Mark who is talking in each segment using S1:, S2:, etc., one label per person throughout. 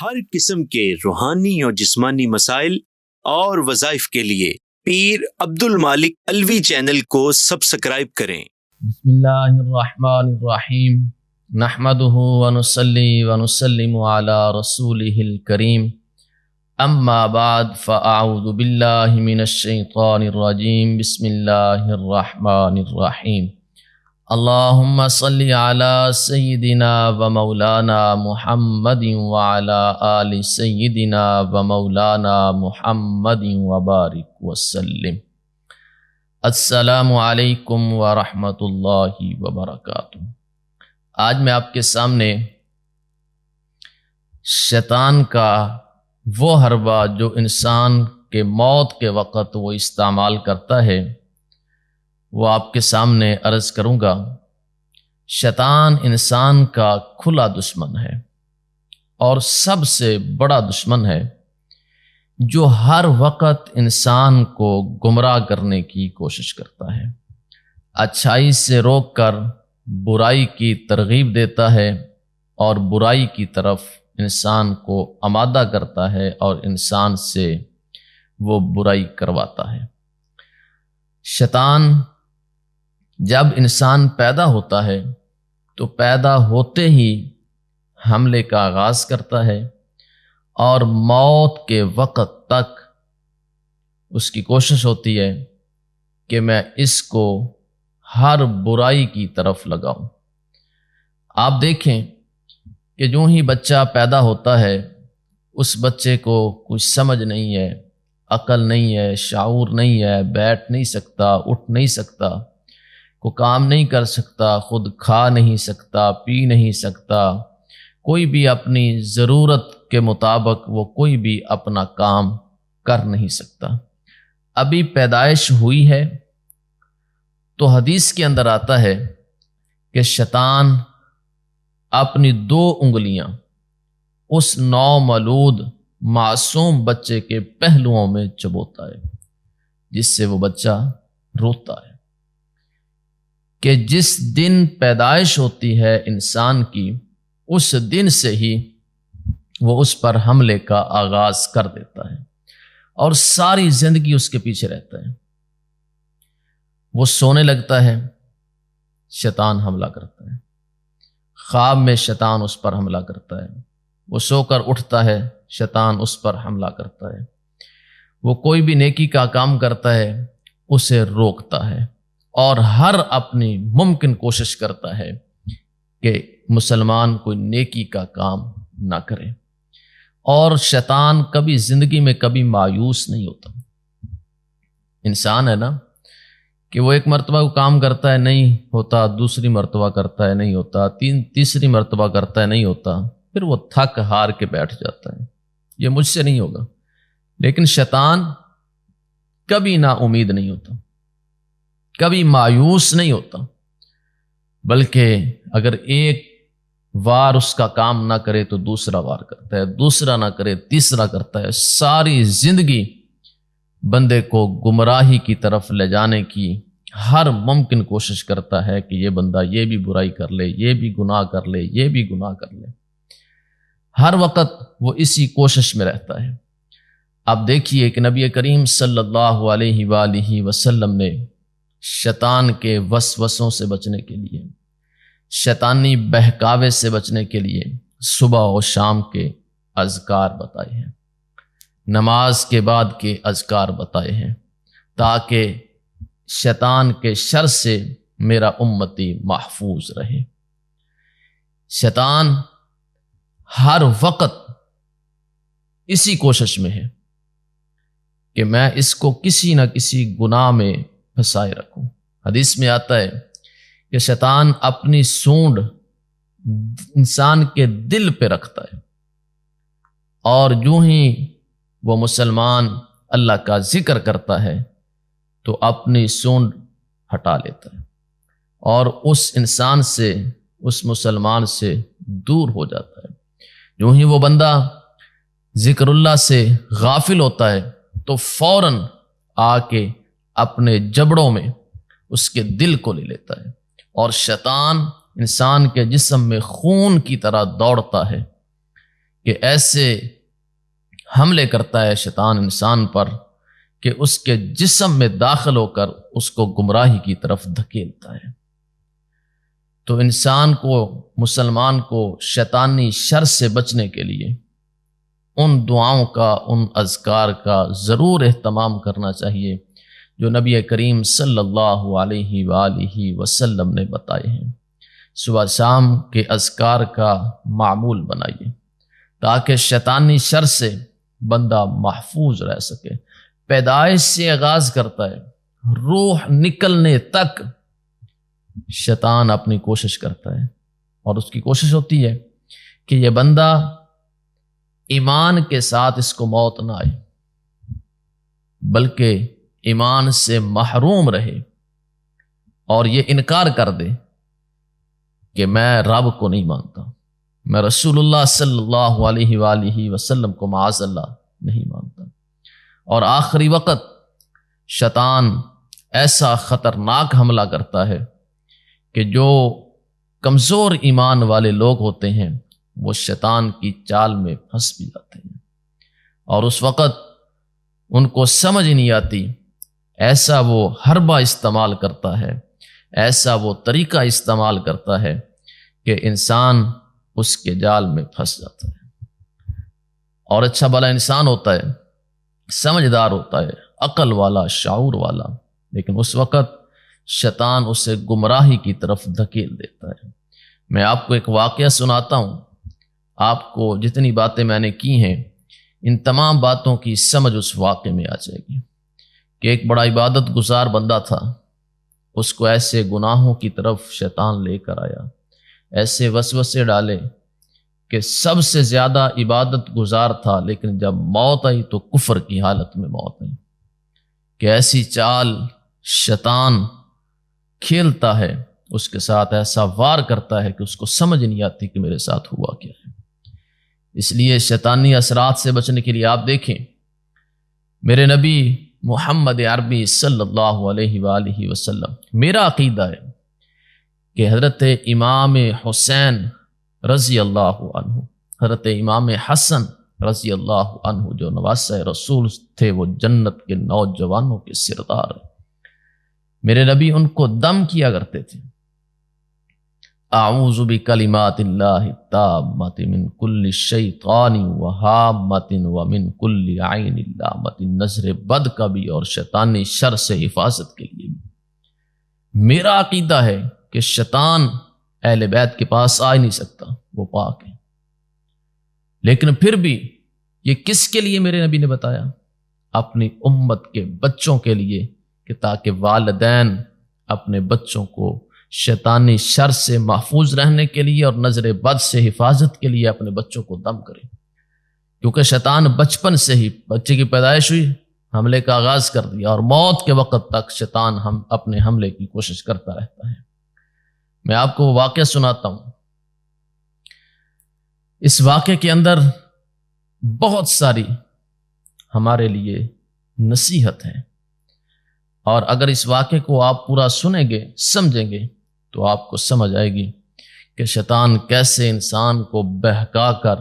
S1: ہر قسم کے روحانی اور جسمانی مسائل اور وظائف کے لیے پیر عبد المالک الوی چینل کو سبسکرائب کریں۔
S2: بسم اللہ الرحمن الرحیم، نحمده ونصلی ونسلم علی رسولہ الکریم، اما بعد فاعوذ باللہ من الشیطان الرجیم، بسم اللہ الرحمن الرحیم۔ اللہم صلی علی سیدنا و مولانا محمد وعلی آل سیدنا و مولانا محمد وبارک وسلم۔ السلام علیکم ورحمۃ اللہ وبرکاتہ۔ آج میں آپ کے سامنے شیطان کا وہ حربہ جو انسان کے موت کے وقت وہ استعمال کرتا ہے وہ آپ کے سامنے عرض کروں گا۔ شیطان انسان کا کھلا دشمن ہے اور سب سے بڑا دشمن ہے، جو ہر وقت انسان کو گمراہ کرنے کی کوشش کرتا ہے، اچھائی سے روک کر برائی کی ترغیب دیتا ہے اور برائی کی طرف انسان کو آمادہ کرتا ہے اور انسان سے وہ برائی کرواتا ہے۔ شیطان جب انسان پیدا ہوتا ہے تو پیدا ہوتے ہی حملے کا آغاز کرتا ہے اور موت کے وقت تک اس کی کوشش ہوتی ہے کہ میں اس کو ہر برائی کی طرف لگاؤں۔ آپ دیکھیں کہ جو ہی بچہ پیدا ہوتا ہے اس بچے کو کچھ سمجھ نہیں ہے، عقل نہیں ہے، شعور نہیں ہے، بیٹھ نہیں سکتا، اٹھ نہیں سکتا، کو کام نہیں کر سکتا، خود کھا نہیں سکتا، پی نہیں سکتا، کوئی بھی اپنی ضرورت کے مطابق وہ کوئی بھی اپنا کام کر نہیں سکتا۔ ابھی پیدائش ہوئی ہے تو حدیث کے اندر آتا ہے کہ شیطان اپنی 2 انگلیاں اس نومولود معصوم بچے کے پہلوؤں میں چبوتا ہے، جس سے وہ بچہ روتا ہے کہ جس دن پیدائش ہوتی ہے انسان کی اس دن سے ہی وہ اس پر حملے کا آغاز کر دیتا ہے اور ساری زندگی اس کے پیچھے رہتا ہے۔ وہ سونے لگتا ہے، شیطان حملہ کرتا ہے، خواب میں شیطان اس پر حملہ کرتا ہے، وہ سو کر اٹھتا ہے، شیطان اس پر حملہ کرتا ہے، وہ کوئی بھی نیکی کا کام کرتا ہے اسے روکتا ہے اور ہر اپنی ممکن کوشش کرتا ہے کہ مسلمان کوئی نیکی کا کام نہ کرے۔ اور شیطان کبھی زندگی میں کبھی مایوس نہیں ہوتا۔ انسان ہے نا کہ وہ ایک مرتبہ کو کام کرتا ہے نہیں ہوتا، دوسری مرتبہ کرتا ہے نہیں ہوتا، تیسری مرتبہ کرتا ہے نہیں ہوتا، پھر وہ تھک ہار کے بیٹھ جاتا ہے، یہ مجھ سے نہیں ہوگا۔ لیکن شیطان کبھی نا امید نہیں ہوتا، کبھی مایوس نہیں ہوتا، بلکہ اگر ایک وار اس کا کام نہ کرے تو دوسرا وار کرتا ہے، دوسرا نہ کرے تیسرا کرتا ہے، ساری زندگی بندے کو گمراہی کی طرف لے جانے کی ہر ممکن کوشش کرتا ہے کہ یہ بندہ یہ بھی برائی کر لے، یہ بھی گناہ کر لے، یہ بھی گناہ کر لے، ہر وقت وہ اسی کوشش میں رہتا ہے۔ اب دیکھیے کہ نبی کریم صلی اللہ علیہ وآلہ وسلم نے شیطان کے وسوسوں سے بچنے کے لیے، شیطانی بہکاوے سے بچنے کے لیے صبح و شام کے اذکار بتائے ہیں، نماز کے بعد کے اذکار بتائے ہیں، تاکہ شیطان کے شر سے میرا امتی محفوظ رہے۔ شیطان ہر وقت اسی کوشش میں ہے کہ میں اس کو کسی نہ کسی گناہ میں پھنسائے رکھوں۔ حدیث میں آتا ہے کہ شیطان اپنی سونڈ انسان کے دل پہ رکھتا ہے اور جو ہی وہ مسلمان اللہ کا ذکر کرتا ہے تو اپنی سونڈ ہٹا لیتا ہے اور اس انسان سے، اس مسلمان سے دور ہو جاتا ہے۔ جو ہی وہ بندہ ذکر اللہ سے غافل ہوتا ہے تو فوراً آ کے اپنے جبڑوں میں اس کے دل کو لے لیتا ہے اور شیطان انسان کے جسم میں خون کی طرح دوڑتا ہے کہ ایسے حملے کرتا ہے شیطان انسان پر کہ اس کے جسم میں داخل ہو کر اس کو گمراہی کی طرف دھکیلتا ہے۔ تو انسان کو، مسلمان کو شیطانی شر سے بچنے کے لیے ان دعاؤں کا، ان اذکار کا ضرور اہتمام کرنا چاہیے جو نبی کریم صلی اللہ علیہ وآلہ وسلم نے بتائے ہیں۔ صبح شام کے اذکار کا معمول بنائیے تاکہ شیطانی شر سے بندہ محفوظ رہ سکے۔ پیدائش سے آغاز کرتا ہے، روح نکلنے تک شیطان اپنی کوشش کرتا ہے، اور اس کی کوشش ہوتی ہے کہ یہ بندہ ایمان کے ساتھ اس کو موت نہ آئے، بلکہ ایمان سے محروم رہے اور یہ انکار کر دے کہ میں رب کو نہیں مانتا، میں رسول اللہ صلی اللہ علیہ وآلہ وسلم کو معاذ اللہ نہیں مانتا۔ اور آخری وقت شیطان ایسا خطرناک حملہ کرتا ہے کہ جو کمزور ایمان والے لوگ ہوتے ہیں وہ شیطان کی چال میں پھنس بھی جاتے ہیں، اور اس وقت ان کو سمجھ نہیں آتی، ایسا وہ حربہ استعمال کرتا ہے، ایسا وہ طریقہ استعمال کرتا ہے کہ انسان اس کے جال میں پھنس جاتا ہے۔ اور اچھا بھلا انسان ہوتا ہے، سمجھدار ہوتا ہے، عقل والا، شعور والا، لیکن اس وقت شیطان اسے گمراہی کی طرف دھکیل دیتا ہے۔ میں آپ کو ایک واقعہ سناتا ہوں، آپ کو جتنی باتیں میں نے کی ہیں ان تمام باتوں کی سمجھ اس واقعے میں آ جائے گی کہ ایک بڑا عبادت گزار بندہ تھا، اس کو ایسے گناہوں کی طرف شیطان لے کر آیا، ایسے وسوسے ڈالے کہ سب سے زیادہ عبادت گزار تھا، لیکن جب موت آئی تو کفر کی حالت میں موت آئی، کہ ایسی چال شیطان کھیلتا ہے، اس کے ساتھ ایسا وار کرتا ہے کہ اس کو سمجھ نہیں آتی کہ میرے ساتھ ہوا کیا ہے۔ اس لیے شیطانی اثرات سے بچنے کے لیے آپ دیکھیں، میرے نبی محمد عربی صلی اللہ علیہ وآلہ وسلم، میرا عقیدہ ہے کہ حضرت امام حسین رضی اللہ عنہ، حضرت امام حسن رضی اللہ عنہ جو نواسہ رسول تھے، وہ جنت کے نوجوانوں کے سردار ہیں۔ میرے نبی ان کو دم کیا کرتے تھے، اعوذ بکلمات اللہ التامۃ من کل شیطان وہامۃ ومن کل عین لامۃ، نظر بد کا بھی اور شیطانی شر سے حفاظت کے لیے بھی۔ میرا عقیدہ ہے کہ شیطان اہل بیت کے پاس آ ہی نہیں سکتا، وہ پاک ہے، لیکن پھر بھی یہ کس کے لیے میرے نبی نے بتایا؟ اپنی امت کے بچوں کے لیے، کہ تاکہ والدین اپنے بچوں کو شیطانی شر سے محفوظ رہنے کے لیے اور نظر بد سے حفاظت کے لیے اپنے بچوں کو دم کریں، کیونکہ شیطان بچپن سے ہی، بچے کی پیدائش ہوئی، حملے کا آغاز کر دیا، اور موت کے وقت تک شیطان اپنے حملے کی کوشش کرتا رہتا ہے۔ میں آپ کو واقعہ سناتا ہوں، اس واقعے کے اندر بہت ساری ہمارے لیے نصیحت ہے، اور اگر اس واقعے کو آپ پورا سنیں گے، سمجھیں گے، تو آپ کو سمجھ آئے گی کہ شیطان کیسے انسان کو بہکا کر،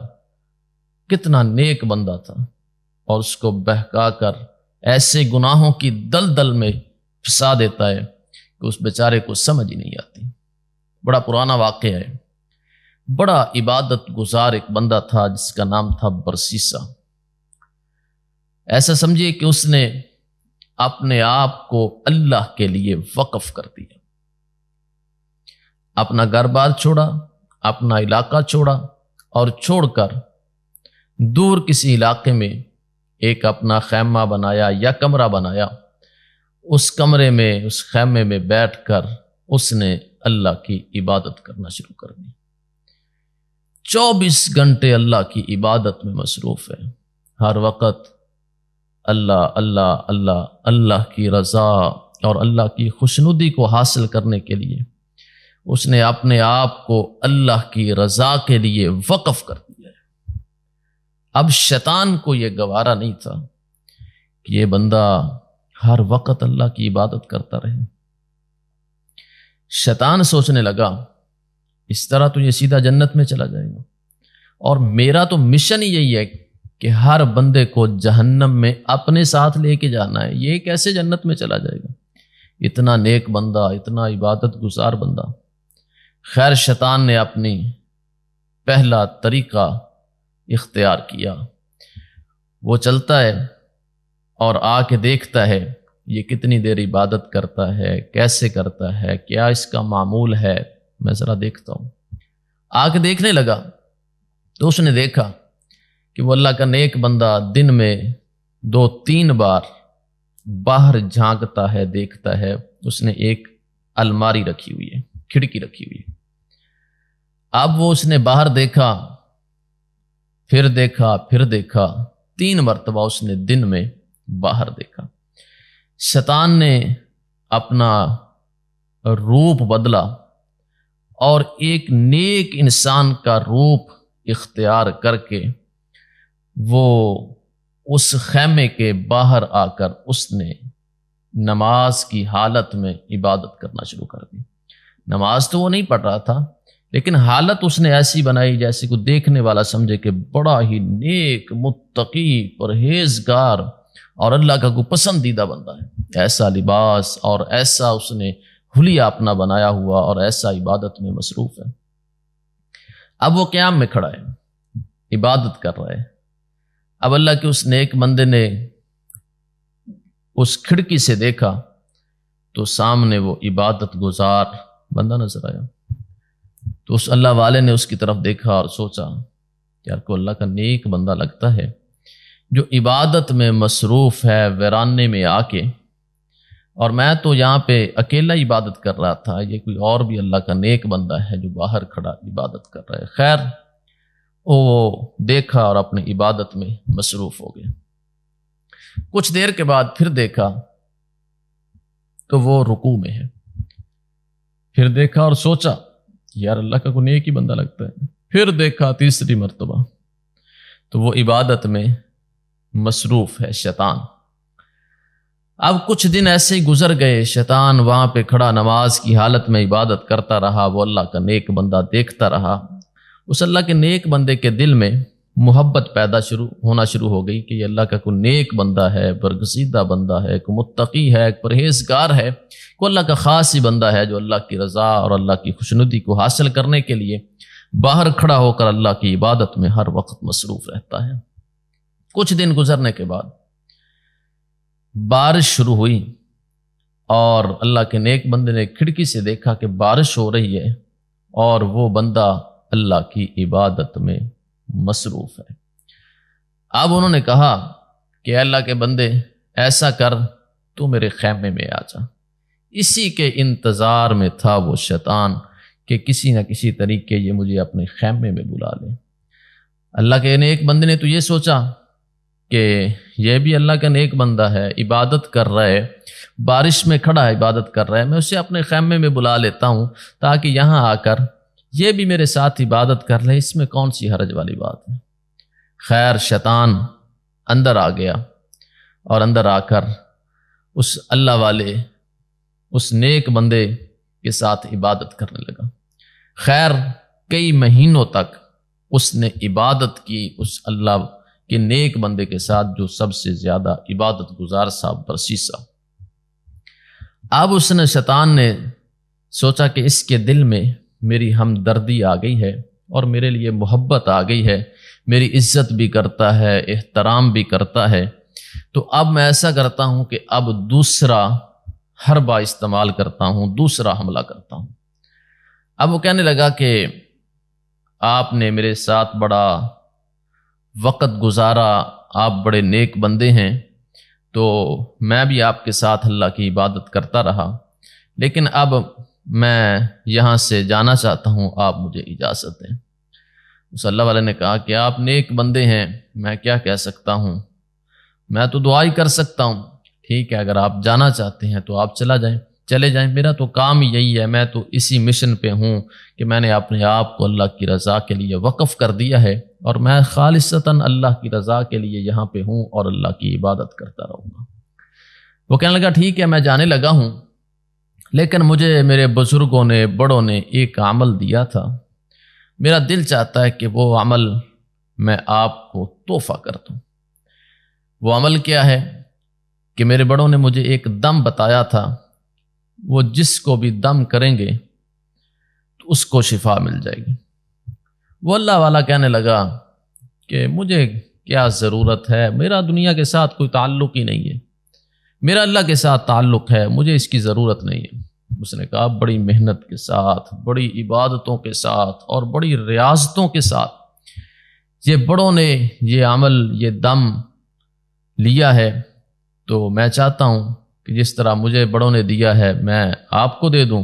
S2: کتنا نیک بندہ تھا، اور اس کو بہکا کر ایسے گناہوں کی دلدل میں پھنسا دیتا ہے کہ اس بیچارے کو سمجھ ہی نہیں آتی۔ بڑا پرانا واقعہ ہے، بڑا عبادت گزار ایک بندہ تھا جس کا نام تھا برسیسا۔ ایسا سمجھیے کہ اس نے اپنے آپ کو اللہ کے لیے وقف کر دیا، اپنا گھر بار چھوڑا، اپنا علاقہ چھوڑا، اور چھوڑ کر دور کسی علاقے میں ایک اپنا خیمہ بنایا یا کمرہ بنایا، اس کمرے میں، اس خیمے میں بیٹھ کر اس نے اللہ کی عبادت کرنا شروع کر دی۔ 24 گھنٹے اللہ کی عبادت میں مصروف ہے، ہر وقت اللہ اللہ اللہ، اللہ کی رضا اور اللہ کی خوشنودی کو حاصل کرنے کے لیے اس نے اپنے آپ کو اللہ کی رضا کے لیے وقف کر دیا ہے۔ اب شیطان کو یہ گوارا نہیں تھا کہ یہ بندہ ہر وقت اللہ کی عبادت کرتا رہے۔ شیطان سوچنے لگا اس طرح تو یہ سیدھا جنت میں چلا جائے گا، اور میرا تو مشن ہی یہی ہے کہ ہر بندے کو جہنم میں اپنے ساتھ لے کے جانا ہے. یہ کیسے جنت میں چلا جائے گا؟ اتنا نیک بندہ، اتنا عبادت گزار بندہ. خیر شیطان نے اپنی پہلا طریقہ اختیار کیا. وہ چلتا ہے اور آ کے دیکھتا ہے یہ کتنی دیر عبادت کرتا ہے، کیسے کرتا ہے، کیا اس کا معمول ہے، میں ذرا دیکھتا ہوں. آ کے دیکھنے لگا تو اس نے دیکھا کہ وہ اللہ کا نیک بندہ دن میں 2-3 بار باہر جھانکتا ہے، دیکھتا ہے. اس نے ایک الماری رکھی ہوئی ہے، کھڑکی رکھی ہوئی ہے. اب وہ اس نے باہر دیکھا، پھر دیکھا، پھر دیکھا. 3 مرتبہ اس نے دن میں باہر دیکھا. شیطان نے اپنا روپ بدلا اور ایک نیک انسان کا روپ اختیار کر کے وہ اس خیمے کے باہر آ کر اس نے نماز کی حالت میں عبادت کرنا شروع کر دی. نماز تو وہ نہیں پڑھ رہا تھا، لیکن حالت اس نے ایسی بنائی جیسے کوئی دیکھنے والا سمجھے کہ بڑا ہی نیک، متقی، پرہیزگار اور اللہ کا کوئی پسندیدہ بندہ ہے. ایسا لباس اور ایسا اس نے حلیہ اپنا بنایا ہوا اور ایسا عبادت میں مصروف ہے. اب وہ قیام میں کھڑا ہے، عبادت کر رہا ہے. اب اللہ کے اس نیک بندے نے اس کھڑکی سے دیکھا تو سامنے وہ عبادت گزار بندہ نظر آیا. تو اس اللہ والے نے اس کی طرف دیکھا اور سوچا یار کو اللہ کا نیک بندہ لگتا ہے جو عبادت میں مصروف ہے ویرانے میں آ کے، اور میں تو یہاں پہ اکیلا عبادت کر رہا تھا، یہ کوئی اور بھی اللہ کا نیک بندہ ہے جو باہر کھڑا عبادت کر رہا ہے. خیر وہ دیکھا اور اپنی عبادت میں مصروف ہو گئے. کچھ دیر کے بعد پھر دیکھا تو وہ رکوع میں ہے. پھر دیکھا اور سوچا یار اللہ کا کوئی نیک ہی بندہ لگتا ہے. پھر دیکھا تیسری مرتبہ تو وہ عبادت میں مصروف ہے شیطان. اب کچھ دن ایسے ہی گزر گئے. شیطان وہاں پہ کھڑا نماز کی حالت میں عبادت کرتا رہا. وہ اللہ کا نیک بندہ دیکھتا رہا. اس اللہ کے نیک بندے کے دل میں محبت ہونا شروع ہو گئی کہ یہ اللہ کا کوئی نیک بندہ ہے، برگزیدہ بندہ ہے، کوئی متقی ہے، پرہیزگار ہے، کوئی اللہ کا خاص ہی بندہ ہے جو اللہ کی رضا اور اللہ کی خوشنودی کو حاصل کرنے کے لیے باہر کھڑا ہو کر اللہ کی عبادت میں ہر وقت مصروف رہتا ہے. کچھ دن گزرنے کے بعد بارش شروع ہوئی اور اللہ کے نیک بندے نے کھڑکی سے دیکھا کہ بارش ہو رہی ہے اور وہ بندہ اللہ کی عبادت میں مصروف ہے. اب انہوں نے کہا کہ اللہ کے بندے ایسا کر تو میرے خیمے میں آ جا. اسی کے انتظار میں تھا وہ شیطان کہ کسی نہ کسی طریقے یہ مجھے اپنے خیمے میں بلا لے. اللہ کے نیک بندے نے تو یہ سوچا کہ یہ بھی اللہ کا نیک بندہ ہے، عبادت کر رہا ہے، بارش میں کھڑا ہے عبادت کر رہا ہے، میں اسے اپنے خیمے میں بلا لیتا ہوں تاکہ یہاں آ کر یہ بھی میرے ساتھ عبادت کر لے. اس میں کون سی حرج والی بات ہے؟ خیر شیطان اندر آ گیا اور اندر آ کر اس اللہ والے اس نیک بندے کے ساتھ عبادت کرنے لگا. خیر کئی مہینوں تک اس نے عبادت کی اس اللہ کے نیک بندے کے ساتھ جو سب سے زیادہ عبادت گزار صاحب برسیسا. اب اس نے شیطان نے سوچا کہ اس کے دل میں میری ہمدردی آ گئی ہے اور میرے لیے محبت آ گئی ہے، میری عزت بھی کرتا ہے، احترام بھی کرتا ہے، تو اب میں ایسا کرتا ہوں کہ اب دوسرا حربہ استعمال کرتا ہوں، دوسرا حملہ کرتا ہوں. اب وہ کہنے لگا کہ آپ نے میرے ساتھ بڑا وقت گزارا، آپ بڑے نیک بندے ہیں، تو میں بھی آپ کے ساتھ اللہ کی عبادت کرتا رہا، لیکن اب میں یہاں سے جانا چاہتا ہوں، آپ مجھے اجازت دیں. اس اللہ والے نے کہا کہ آپ نیک بندے ہیں، میں کیا کہہ سکتا ہوں، میں تو دعا ہی کر سکتا ہوں. ٹھیک ہے، اگر آپ جانا چاہتے ہیں تو آپ چلے جائیں، میرا تو کام ہی یہی ہے، میں تو اسی مشن پہ ہوں کہ میں نے اپنے آپ کو اللہ کی رضا کے لیے وقف کر دیا ہے اور میں خالصتاً اللہ کی رضا کے لیے یہاں پہ ہوں اور اللہ کی عبادت کرتا رہوں گا. وہ کہنے لگا ٹھیک ہے میں جانے لگا ہوں، لیکن مجھے میرے بزرگوں نے بڑوں نے ایک عمل دیا تھا، میرا دل چاہتا ہے کہ وہ عمل میں آپ کو تحفہ کرتا ہوں۔ وہ عمل کیا ہے کہ میرے بڑوں نے مجھے ایک دم بتایا تھا، وہ جس کو بھی دم کریں گے تو اس کو شفا مل جائے گی۔ وہ اللہ والا کہنے لگا کہ مجھے کیا ضرورت ہے، میرا دنیا کے ساتھ کوئی تعلق ہی نہیں ہے، میرا اللہ کے ساتھ تعلق ہے، مجھے اس کی ضرورت نہیں ہے۔ اس نے کہا بڑی محنت کے ساتھ، بڑی عبادتوں کے ساتھ اور بڑی ریاضتوں کے ساتھ یہ بڑوں نے یہ عمل، یہ دم لیا ہے، تو میں چاہتا ہوں کہ جس طرح مجھے بڑوں نے دیا ہے میں آپ کو دے دوں۔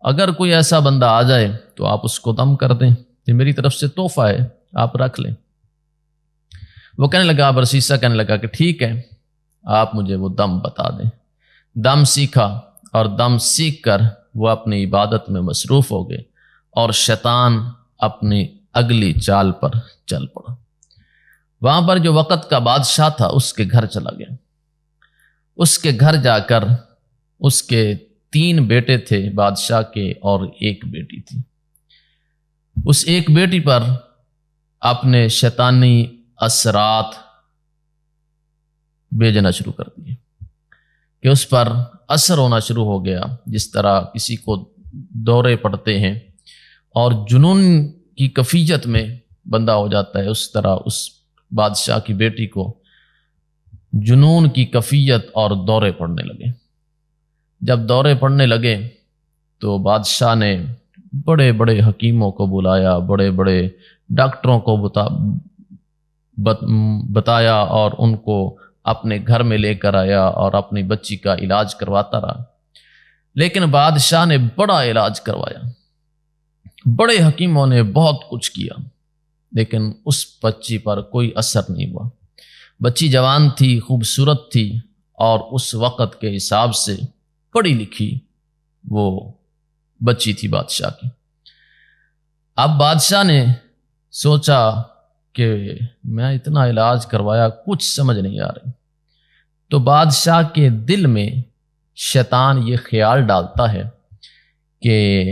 S2: اگر کوئی ایسا بندہ آ جائے تو آپ اس کو دم کر دیں، یہ میری طرف سے تحفہ ہے، آپ رکھ لیں۔ وہ کہنے لگا، برسیسا کہنے لگا کہ ٹھیک ہے، آپ مجھے وہ دم بتا دیں۔ دم سیکھا اور دم سیکھ کر وہ اپنی عبادت میں مصروف ہو گئے اور شیطان اپنی اگلی چال پر چل پڑا۔ وہاں پر جو وقت کا بادشاہ تھا اس کے گھر چلا گیا۔ اس کے گھر جا کر اس کے 3 بیٹے تھے بادشاہ کے اور 1 بیٹی تھی۔ اس ایک بیٹی پر اپنے شیطانی اثرات بھیجنا شروع کر دیے کہ اس پر اثر ہونا شروع ہو گیا، جس طرح کسی کو دورے پڑتے ہیں اور جنون کی کیفیت میں بندہ ہو جاتا ہے، اس طرح اس بادشاہ کی بیٹی کو جنون کی کیفیت اور دورے پڑنے لگے۔ جب دورے پڑنے لگے تو بادشاہ نے بڑے بڑے حکیموں کو بلایا، بڑے بڑے ڈاکٹروں کو بتایا اور ان کو اپنے گھر میں لے کر آیا اور اپنی بچی کا علاج کرواتا رہا۔ لیکن بادشاہ نے بڑا علاج کروایا، بڑے حکیموں نے بہت کچھ کیا، لیکن اس بچی پر کوئی اثر نہیں ہوا۔ بچی جوان تھی، خوبصورت تھی اور اس وقت کے حساب سے پڑھی لکھی وہ بچی تھی بادشاہ کی۔ اب بادشاہ نے سوچا کہ میں اتنا علاج کروایا، کچھ سمجھ نہیں آ رہی۔ تو بادشاہ کے دل میں شیطان یہ خیال ڈالتا ہے کہ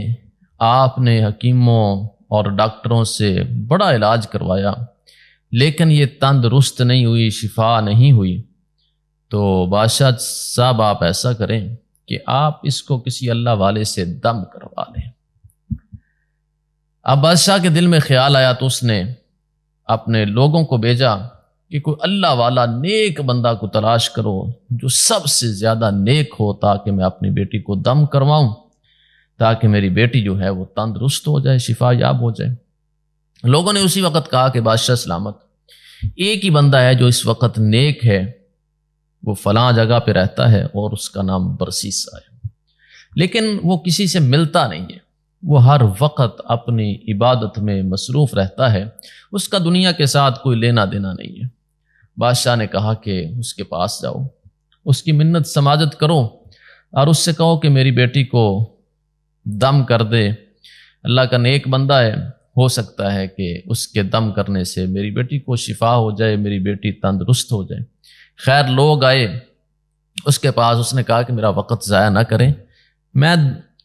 S2: آپ نے حکیموں اور ڈاکٹروں سے بڑا علاج کروایا لیکن یہ تندرست نہیں ہوئی، شفا نہیں ہوئی، تو بادشاہ صاحب آپ ایسا کریں کہ آپ اس کو کسی اللہ والے سے دم کروا لیں۔ اب بادشاہ کے دل میں خیال آیا تو اس نے اپنے لوگوں کو بھیجا کہ کوئی اللہ والا نیک بندہ کو تلاش کرو جو سب سے زیادہ نیک ہو، تاکہ میں اپنی بیٹی کو دم کرواؤں، تاکہ میری بیٹی جو ہے وہ تندرست ہو جائے، شفا یاب ہو جائے۔ لوگوں نے اسی وقت کہا کہ بادشاہ سلامت، ایک ہی بندہ ہے جو اس وقت نیک ہے، وہ فلاں جگہ پہ رہتا ہے اور اس کا نام برسیسا ہے، لیکن وہ کسی سے ملتا نہیں ہے، وہ ہر وقت اپنی عبادت میں مصروف رہتا ہے، اس کا دنیا کے ساتھ کوئی لینا دینا نہیں ہے۔ بادشاہ نے کہا کہ اس کے پاس جاؤ، اس کی منت سماجت کرو اور اس سے کہو کہ میری بیٹی کو دم کر دے، اللہ کا نیک بندہ ہے، ہو سکتا ہے کہ اس کے دم کرنے سے میری بیٹی کو شفا ہو جائے، میری بیٹی تندرست ہو جائے۔ خیر لوگ آئے اس کے پاس، اس نے کہا کہ میرا وقت ضائع نہ کریں، میں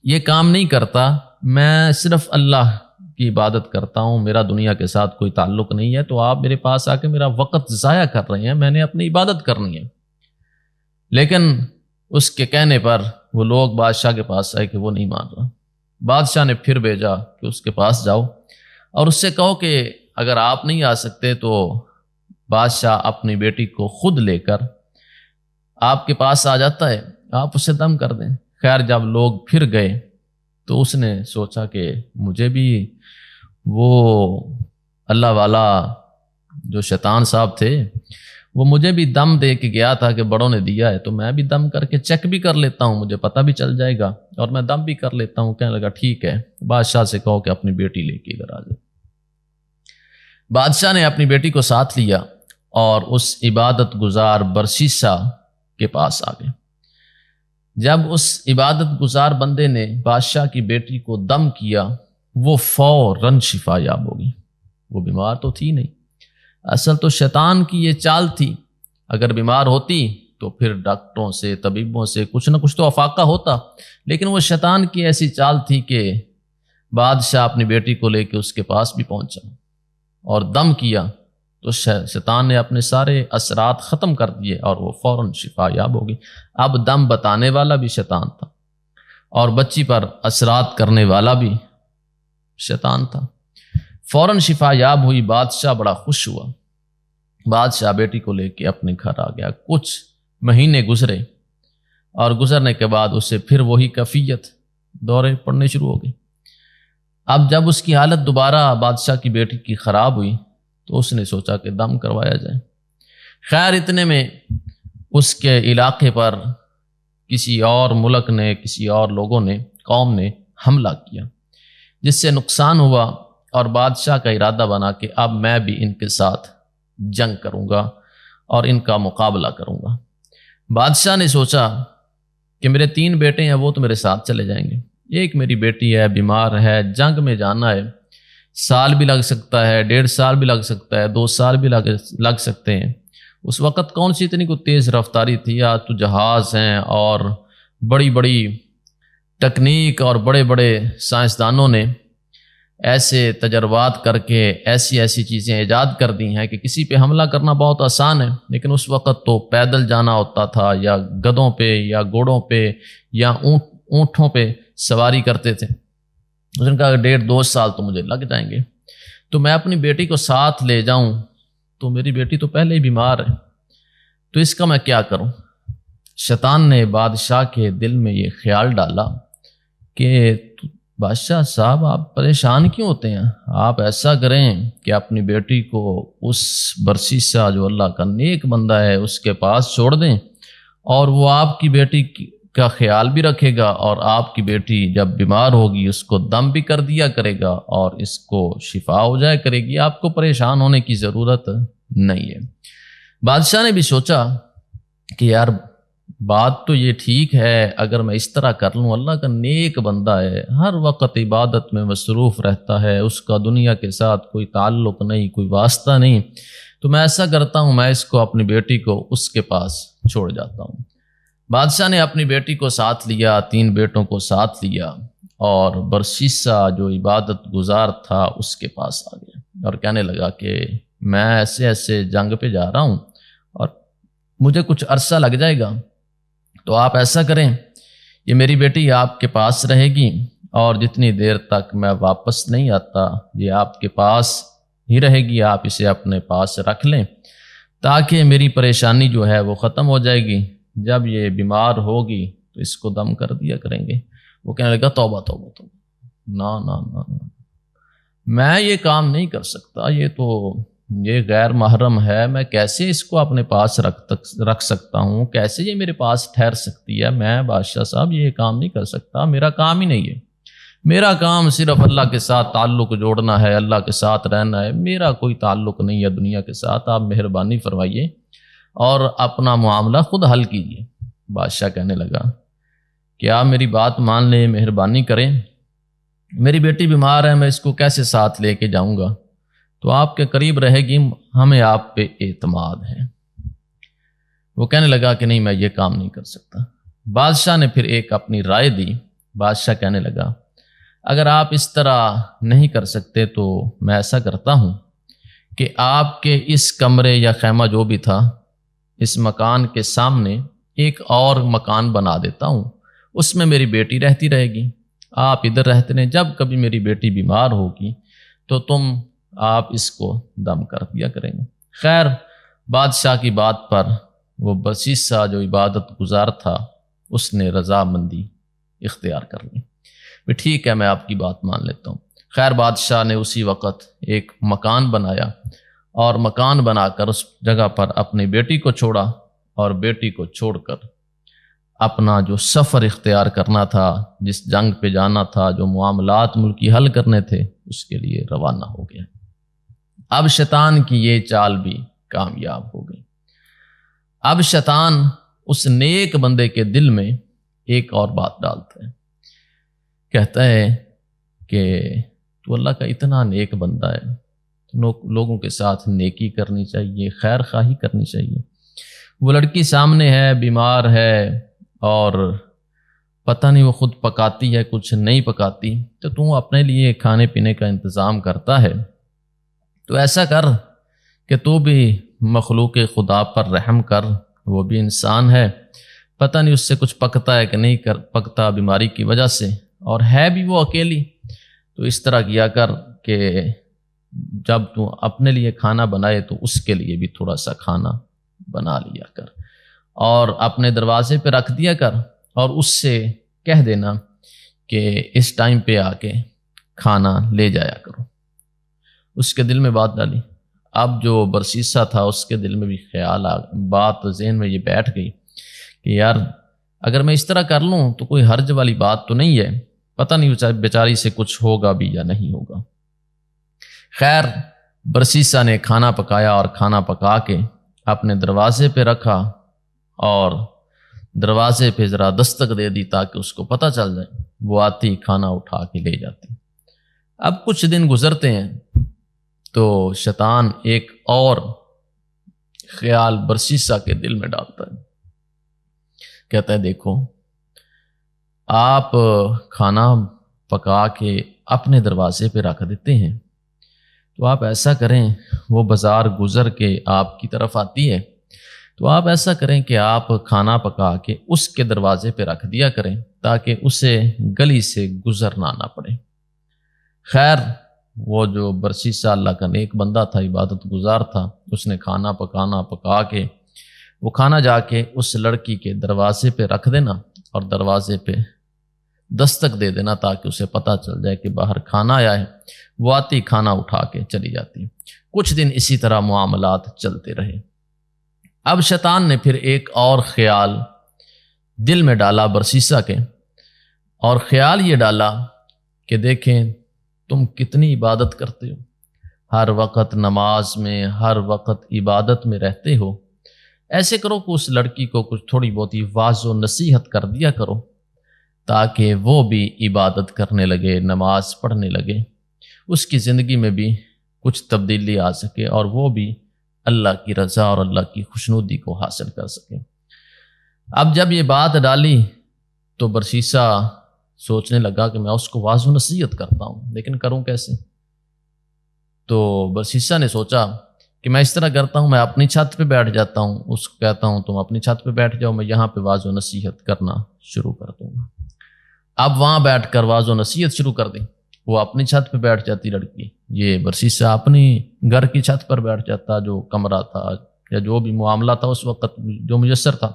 S2: یہ کام نہیں کرتا، میں صرف اللہ کی عبادت کرتا ہوں، میرا دنیا کے ساتھ کوئی تعلق نہیں ہے، تو آپ میرے پاس آ کے میرا وقت ضائع کر رہے ہیں، میں نے اپنی عبادت کرنی ہے۔ لیکن اس کے کہنے پر وہ لوگ بادشاہ کے پاس آئے کہ وہ نہیں مان رہا۔ بادشاہ نے پھر بھیجا کہ اس کے پاس جاؤ اور اس سے کہو کہ اگر آپ نہیں آ سکتے تو بادشاہ اپنی بیٹی کو خود لے کر آپ کے پاس آ جاتا ہے، آپ اسے دم کر دیں۔ خیر جب لوگ پھر گئے تو اس نے سوچا کہ مجھے بھی وہ اللہ والا جو شیطان صاحب تھے وہ مجھے بھی دم دے کے گیا تھا کہ بڑوں نے دیا ہے، تو میں بھی دم کر کے چیک بھی کر لیتا ہوں، مجھے پتہ بھی چل جائے گا اور میں دم بھی کر لیتا ہوں۔ کہنے لگا ٹھیک ہے، بادشاہ سے کہو کہ اپنی بیٹی لے کے ادھر آ جائے۔ بادشاہ نے اپنی بیٹی کو ساتھ لیا اور اس عبادت گزار برسیسا کے پاس آ گئے۔ جب اس عبادت گزار بندے نے بادشاہ کی بیٹی کو دم کیا، وہ فوراً شفا یاب ہوگی۔ وہ بیمار تو تھی نہیں، اصل تو شیطان کی یہ چال تھی، اگر بیمار ہوتی تو پھر ڈاکٹروں سے طبیبوں سے کچھ نہ کچھ تو افاقہ ہوتا، لیکن وہ شیطان کی ایسی چال تھی کہ بادشاہ اپنی بیٹی کو لے کے اس کے پاس بھی پہنچا اور دم کیا تو شیطان نے اپنے سارے اثرات ختم کر دیے اور وہ فوراً شفا یاب ہو گئی۔ اب دم بتانے والا بھی شیطان تھا اور بچی پر اثرات کرنے والا بھی شیطان تھا۔ فوراً شفا یاب ہوئی، بادشاہ بڑا خوش ہوا۔ بادشاہ بیٹی کو لے کے اپنے گھر آ گیا۔ کچھ مہینے گزرے اور گزرنے کے بعد اسے پھر وہی کیفیت، دورے پڑنے شروع ہو گئے۔ اب جب اس کی حالت دوبارہ بادشاہ کی بیٹی کی خراب ہوئی تو اس نے سوچا کہ دم کروایا جائے۔ خیر اتنے میں اس کے علاقے پر کسی اور ملک نے، کسی اور لوگوں نے، قوم نے حملہ کیا، جس سے نقصان ہوا اور بادشاہ کا ارادہ بنا کہ اب میں بھی ان کے ساتھ جنگ کروں گا اور ان کا مقابلہ کروں گا۔ بادشاہ نے سوچا کہ میرے 3 بیٹے ہیں، وہ تو میرے ساتھ چلے جائیں گے، ایک میری بیٹی ہے، بیمار ہے، جنگ میں جانا ہے، سال بھی لگ سکتا ہے، 1.5 سال بھی لگ سکتا ہے، 2 سال بھی لگ سکتے ہیں۔ اس وقت کون سی اتنی کوئی تیز رفتاری تھی؟ آج تو جہاز ہیں اور بڑی بڑی تکنیک اور بڑے بڑے سائنسدانوں نے ایسے تجربات کر کے ایسی چیزیں ایجاد کر دی ہیں کہ کسی پہ حملہ کرنا بہت آسان ہے، لیکن اس وقت تو پیدل جانا ہوتا تھا یا گدھوں پہ یا گھوڑوں پہ یا اونٹوں پہ سواری کرتے تھے۔ اس نے کہا 1.5-2 سال تو مجھے لگ جائیں گے، تو میں اپنی بیٹی کو ساتھ لے جاؤں تو میری بیٹی تو پہلے ہی بیمار ہے، تو اس کا میں کیا کروں؟ شیطان نے بادشاہ کے دل میں یہ خیال ڈالا کہ بادشاہ صاحب آپ پریشان کیوں ہوتے ہیں؟ آپ ایسا کریں کہ اپنی بیٹی کو اس برسیسا جو اللہ کا نیک بندہ ہے اس کے پاس چھوڑ دیں، اور وہ آپ کی بیٹی کا خیال بھی رکھے گا، اور آپ کی بیٹی جب بیمار ہوگی اس کو دم بھی کر دیا کرے گا اور اس کو شفا ہو جائے کرے گی، آپ کو پریشان ہونے کی ضرورت نہیں ہے۔ بادشاہ نے بھی سوچا کہ یار بات تو یہ ٹھیک ہے، اگر میں اس طرح کر لوں، اللہ کا نیک بندہ ہے، ہر وقت عبادت میں مصروف رہتا ہے، اس کا دنیا کے ساتھ کوئی تعلق نہیں، کوئی واسطہ نہیں، تو میں ایسا کرتا ہوں، میں اس کو اپنی بیٹی کو اس کے پاس چھوڑ جاتا ہوں۔ بادشاہ نے اپنی بیٹی کو ساتھ لیا، 3 بیٹوں کو ساتھ لیا اور برسیسا جو عبادت گزار تھا اس کے پاس آ گیا اور کہنے لگا کہ میں ایسے جنگ پہ جا رہا ہوں اور مجھے کچھ عرصہ لگ جائے گا، تو آپ ایسا کریں، یہ میری بیٹی آپ کے پاس رہے گی اور جتنی دیر تک میں واپس نہیں آتا یہ آپ کے پاس ہی رہے گی، آپ اسے اپنے پاس رکھ لیں تاکہ میری پریشانی جو ہے وہ ختم ہو جائے گی، جب یہ بیمار ہوگی تو اس کو دم کر دیا کریں گے۔ وہ کہنے لگا توبہ توبہ توبہ، نا میں یہ کام نہیں کر سکتا، یہ غیر محرم ہے، میں کیسے اس کو اپنے پاس رکھ سکتا ہوں، کیسے یہ میرے پاس ٹھہر سکتی ہے؟ میں بادشاہ صاحب یہ کام نہیں کر سکتا، میرا کام ہی نہیں ہے، میرا کام صرف اللہ کے ساتھ تعلق جوڑنا ہے، اللہ کے ساتھ رہنا ہے، میرا کوئی تعلق نہیں ہے دنیا کے ساتھ، آپ مہربانی فرمائیے اور اپنا معاملہ خود حل کیجیے۔ بادشاہ کہنے لگا کہ آپ میری بات مان لیں، مہربانی کریں، میری بیٹی بیمار ہے، میں اس کو کیسے ساتھ لے کے جاؤں گا؟ تو آپ کے قریب رہے گی، ہمیں آپ پہ اعتماد ہے۔ وہ کہنے لگا کہ نہیں، میں یہ کام نہیں کر سکتا۔ بادشاہ نے پھر ایک اپنی رائے دی۔ بادشاہ کہنے لگا اگر آپ اس طرح نہیں کر سکتے تو میں ایسا کرتا ہوں کہ آپ کے اس کمرے یا خیمہ جو بھی تھا، اس مکان کے سامنے ایک اور مکان بنا دیتا ہوں، اس میں میری بیٹی رہتی رہے گی، آپ ادھر رہتے رہیں، جب کبھی میری بیٹی بیمار ہوگی تو آپ اس کو دم کر دیا کریں گے۔ خیر بادشاہ کی بات پر وہ برسیسا جو عبادت گزار تھا اس نے رضامندی اختیار کر لی، ٹھیک ہے میں آپ کی بات مان لیتا ہوں۔ خیر بادشاہ نے اسی وقت ایک مکان بنایا اور مکان بنا کر اس جگہ پر اپنی بیٹی کو چھوڑا اور بیٹی کو چھوڑ کر اپنا جو سفر اختیار کرنا تھا، جس جنگ پہ جانا تھا، جو معاملات ملکی حل کرنے تھے، اس کے لیے روانہ ہو گیا۔ اب شیطان کی یہ چال بھی کامیاب ہو گئی۔ اب شیطان اس نیک بندے کے دل میں ایک اور بات ڈالتا ہے، کہتا ہے کہ تو اللہ کا اتنا نیک بندہ ہے، تو لوگوں کے ساتھ نیکی کرنی چاہیے، خیر خواہی کرنی چاہیے۔ وہ لڑکی سامنے ہے، بیمار ہے اور پتہ نہیں وہ خود پکاتی ہے کچھ نہیں پکاتی، تو اپنے لیے کھانے پینے کا انتظام کرتا ہے، تو ایسا کر کہ تو بھی مخلوق خدا پر رحم کر، وہ بھی انسان ہے، پتہ نہیں اس سے کچھ پکتا ہے کہ نہیں پکتا بیماری کی وجہ سے، اور ہے بھی وہ اکیلی، تو اس طرح کیا کر کہ جب تو اپنے لیے کھانا بنائے تو اس کے لیے بھی تھوڑا سا کھانا بنا لیا کر، اور اپنے دروازے پہ رکھ دیا کر، اور اس سے کہہ دینا کہ اس ٹائم پہ آ کے کھانا لے جایا کرو۔ اس کے دل میں بات ڈالی۔ اب جو برسیسا تھا اس کے دل میں بھی خیال بات ذہن میں یہ بیٹھ گئی کہ یار اگر میں اس طرح کر لوں تو کوئی حرج والی بات تو نہیں ہے، پتہ نہیں بیچاری سے کچھ ہوگا بھی یا نہیں ہوگا۔ خیر برسیسا نے کھانا پکایا، اور کھانا پکا کے اپنے دروازے پہ رکھا، اور دروازے پہ ذرا دستک دے دی تاکہ اس کو پتہ چل جائے، وہ آتی کھانا اٹھا کے لے جاتی۔ اب کچھ دن گزرتے ہیں تو شیطان ایک اور خیال برسیسا کے دل میں ڈالتا ہے، کہتا ہے دیکھو آپ کھانا پکا کے اپنے دروازے پہ رکھ دیتے ہیں، تو آپ ایسا کریں، وہ بازار گزر کے آپ کی طرف آتی ہے تو آپ ایسا کریں کہ آپ کھانا پکا کے اس کے دروازے پہ رکھ دیا کریں تاکہ اسے گلی سے گزرنا نہ پڑے۔ خیر وہ جو برسیسا اللہ کا نیک بندہ تھا، عبادت گزار تھا، اس نے کھانا پکا کے وہ کھانا جا کے اس لڑکی کے دروازے پہ رکھ دینا، اور دروازے پہ دستک دے دینا تاکہ اسے پتہ چل جائے کہ باہر کھانا آیا ہے۔ وہ آتی کھانا اٹھا کے چلی جاتی۔ کچھ دن اسی طرح معاملات چلتے رہے۔ اب شیطان نے پھر ایک اور خیال دل میں ڈالا برسیسا کے، اور خیال یہ ڈالا کہ دیکھیں تم کتنی عبادت کرتے ہو، ہر وقت نماز میں، ہر وقت عبادت میں رہتے ہو، ایسے کرو کہ اس لڑکی کو کچھ تھوڑی بہت واعظ و نصیحت کر دیا کرو تاکہ وہ بھی عبادت کرنے لگے، نماز پڑھنے لگے، اس کی زندگی میں بھی کچھ تبدیلی آ سکے، اور وہ بھی اللہ کی رضا اور اللہ کی خوشنودی کو حاصل کر سکے۔ اب جب یہ بات ڈالی تو برسیسا سوچنے لگا کہ میں اس کو واعظ و نصیحت کرتا ہوں، لیکن کروں کیسے؟ تو برسیسا نے سوچا کہ میں اس طرح کرتا ہوں، میں اپنی چھت پہ بیٹھ جاتا ہوں، اس کو کہتا ہوں تم اپنی چھت پہ بیٹھ جاؤ، میں یہاں پہ واعظ و نصیحت کرنا شروع کر دوں گا۔ اب وہاں بیٹھ کر واعظ و نصیحت شروع کر دی۔ وہ اپنی چھت پہ بیٹھ جاتی لڑکی، یہ برسیسا اپنی گھر کی چھت پر بیٹھ جاتا، جو کمرہ تھا یا جو بھی معاملہ تھا اس وقت جو میسر تھا۔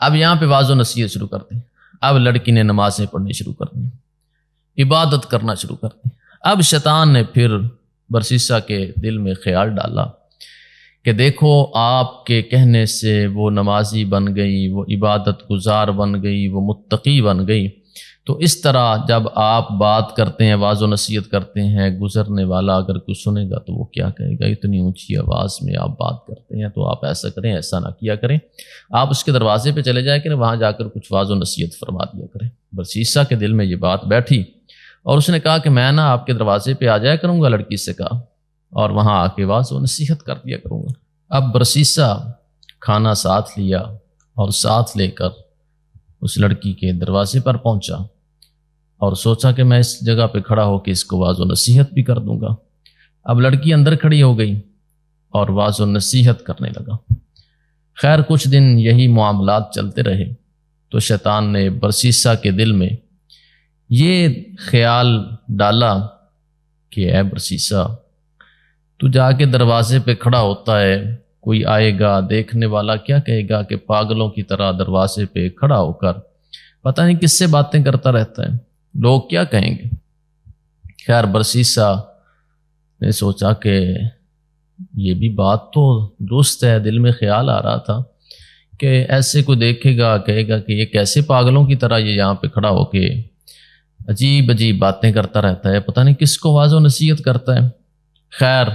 S2: اب یہاں پہ واعظ و نصیحت شروع کر دی۔ اب لڑکی نے نمازیں پڑھنی شروع کر دی، عبادت کرنا شروع کر دی۔ اب شیطان نے پھر برسیسا کے دل میں خیال ڈالا کہ دیکھو آپ کے کہنے سے وہ نمازی بن گئی، وہ عبادت گزار بن گئی، وہ متقی بن گئی، تو اس طرح جب آپ بات کرتے ہیں، واعظ و نصیحت کرتے ہیں، گزرنے والا اگر کوئی سنے گا تو وہ کیا کہے گا، اتنی اونچی آواز میں آپ بات کرتے ہیں، تو آپ ایسا کریں، ایسا نہ کیا کریں، آپ اس کے دروازے پہ چلے جائیں کریں، وہاں جا کر کچھ واعظ و نصیحت فرما دیا کریں۔ برسیسا کے دل میں یہ بات بیٹھی، اور اس نے کہا کہ میں نا آپ کے دروازے پہ آ جایا کروں گا، لڑکی سے کہا، اور وہاں آ کے واعظ و نصیحت کر دیا کروں گا۔ اب برسیسا کھانا ساتھ لیا اور ساتھ لے کر اس لڑکی کے دروازے پر پہنچا، اور سوچا کہ میں اس جگہ پہ کھڑا ہو کے اس کو واعظ و نصیحت بھی کر دوں گا۔ اب لڑکی اندر کھڑی ہو گئی اور واعظ و نصیحت کرنے لگا۔ خیر کچھ دن یہی معاملات چلتے رہے تو شیطان نے برسیسا کے دل میں یہ خیال ڈالا کہ اے برسیسا، تو جا کے دروازے پہ کھڑا ہوتا ہے، کوئی آئے گا دیکھنے والا کیا کہے گا کہ پاگلوں کی طرح دروازے پہ کھڑا ہو کر پتہ نہیں کس سے باتیں کرتا رہتا ہے، لوگ کیا کہیں گے۔ خیر برسیسا نے سوچا کہ یہ بھی بات تو درست ہے، دل میں خیال آ رہا تھا کہ ایسے کوئی دیکھے گا کہے گا کہ یہ کیسے پاگلوں کی طرح یہ یہاں پہ کھڑا ہو کے عجیب عجیب باتیں کرتا رہتا ہے، پتہ نہیں کس کو واعظ و نصیحت کرتا ہے۔ خیر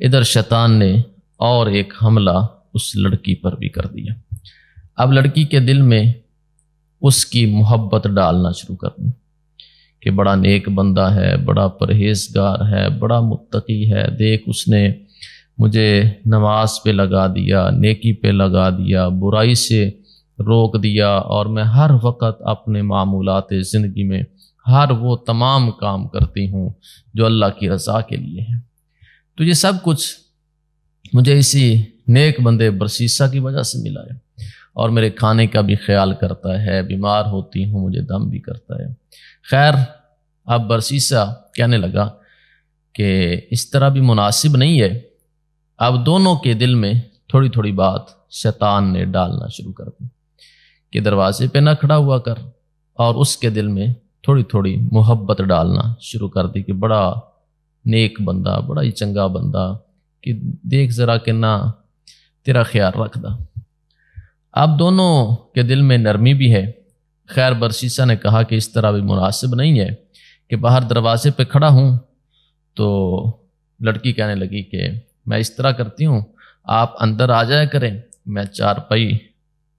S2: ادھر شیطان نے اور ایک حملہ اس لڑکی پر بھی کر دیا۔ اب لڑکی کے دل میں اس کی محبت ڈالنا شروع کر دی کہ بڑا نیک بندہ ہے، بڑا پرہیزگار ہے، بڑا متقی ہے، دیکھ اس نے مجھے نماز پہ لگا دیا، نیکی پہ لگا دیا، برائی سے روک دیا، اور میں ہر وقت اپنے معمولات زندگی میں ہر وہ تمام کام کرتی ہوں جو اللہ کی رضا کے لیے ہیں۔ تو یہ سب کچھ مجھے اسی نیک بندے برسیسا کی وجہ سے ملا ہے، اور میرے کھانے کا بھی خیال کرتا ہے، بیمار ہوتی ہوں مجھے دم بھی کرتا ہے۔ خیر اب برسیسا کہنے لگا کہ اس طرح بھی مناسب نہیں ہے۔ اب دونوں کے دل میں تھوڑی تھوڑی بات شیطان نے ڈالنا شروع کر دی کہ دروازے پہ نہ کھڑا ہوا کر، اور اس کے دل میں تھوڑی تھوڑی محبت ڈالنا شروع کر دی کہ بڑا نیک بندہ، بڑا ہی چنگا بندہ، کہ دیکھ ذرا کہ نہ تیرا خیال رکھدا۔ اب دونوں کے دل میں نرمی بھی ہے۔ خیر برسیسا نے کہا کہ اس طرح بھی مناسب نہیں ہے کہ باہر دروازے پہ کھڑا ہوں۔ تو لڑکی کہنے لگی کہ میں اس طرح کرتی ہوں، آپ اندر آ جایا کریں، میں چارپائی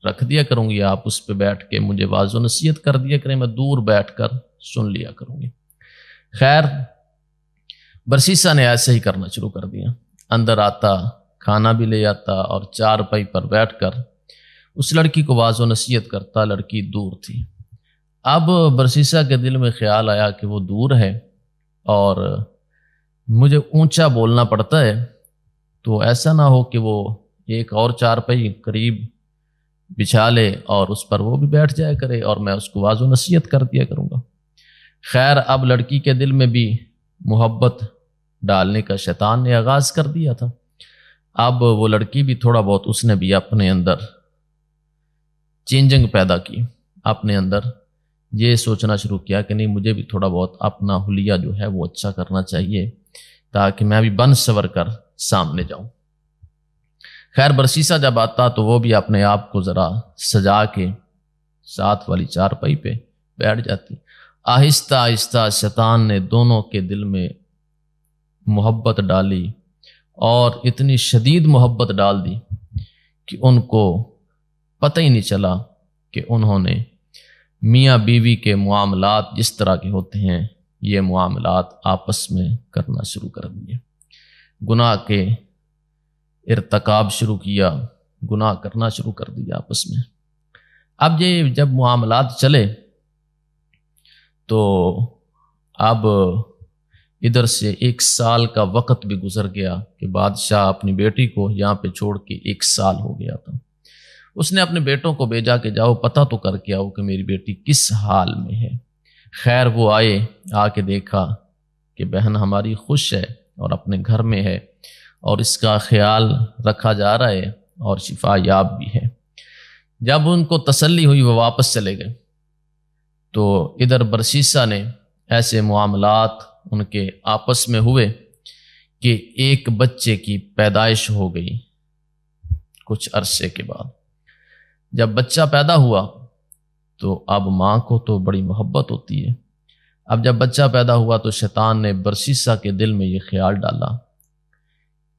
S2: رکھ دیا کروں گی، آپ اس پہ بیٹھ کے مجھے واعظ و نصیحت کر دیا کریں، میں دور بیٹھ کر سن لیا کروں گی۔ خیر برسیسا نے ایسے ہی کرنا شروع کر دیا، اندر آتا، کھانا بھی لے آتا، اور چارپائی پر بیٹھ کر اس لڑکی کو واعظ و نصیحت کرتا۔ لڑکی دور تھی۔ اب برسیسا کے دل میں خیال آیا کہ وہ دور ہے اور مجھے اونچا بولنا پڑتا ہے، تو ایسا نہ ہو کہ وہ ایک اور چارپائی قریب بچھا لے اور اس پر وہ بھی بیٹھ جایا کرے اور میں اس کو واعظ و نصیحت کر دیا کروں گا۔ خیر اب لڑکی کے دل میں بھی محبت ڈالنے کا شیطان نے آغاز کر دیا تھا۔ اب وہ لڑکی بھی تھوڑا بہت، اس نے بھی اپنے اندر چینجنگ پیدا کی، اپنے اندر یہ سوچنا شروع کیا کہ نہیں مجھے بھی تھوڑا بہت اپنا حلیہ جو ہے وہ اچھا کرنا چاہیے تاکہ میں بھی بن سور کر سامنے جاؤں۔ خیر برسیسا جب آتا تو وہ بھی اپنے آپ کو ذرا سجا کے ساتھ والی چارپائی پہ بیٹھ جاتی۔ آہستہ آہستہ شیطان نے دونوں کے دل میں محبت ڈالی، اور اتنی شدید محبت ڈال دی کہ ان کو پتہ ہی نہیں چلا کہ انہوں نے میاں بیوی کے معاملات جس طرح کے ہوتے ہیں یہ معاملات آپس میں کرنا شروع کر دیے، گناہ کے ارتکاب شروع کیا، گناہ کرنا شروع کر دیا آپس میں۔ اب یہ جب معاملات چلے تو اب ادھر سے 1 سال کا وقت بھی گزر گیا کہ بادشاہ اپنی بیٹی کو یہاں پہ چھوڑ کے 1 سال ہو گیا تھا۔ اس نے اپنے بیٹوں کو بھیجا کہ جاؤ پتہ تو کر کے آؤ کہ میری بیٹی کس حال میں ہے۔ خیر وہ آئے، آ کے دیکھا کہ بہن ہماری خوش ہے اور اپنے گھر میں ہے اور اس کا خیال رکھا جا رہا ہے اور شفا یاب بھی ہے۔ جب ان کو تسلی ہوئی وہ واپس چلے گئے، تو ادھر برسیسا نے ایسے معاملات ان کے آپس میں ہوئے کہ ایک بچے کی پیدائش ہو گئی کچھ عرصے کے بعد۔ جب بچہ پیدا ہوا تو اب ماں کو تو بڑی محبت ہوتی ہے۔ اب جب بچہ پیدا ہوا تو شیطان نے برسیسا کے دل میں یہ خیال ڈالا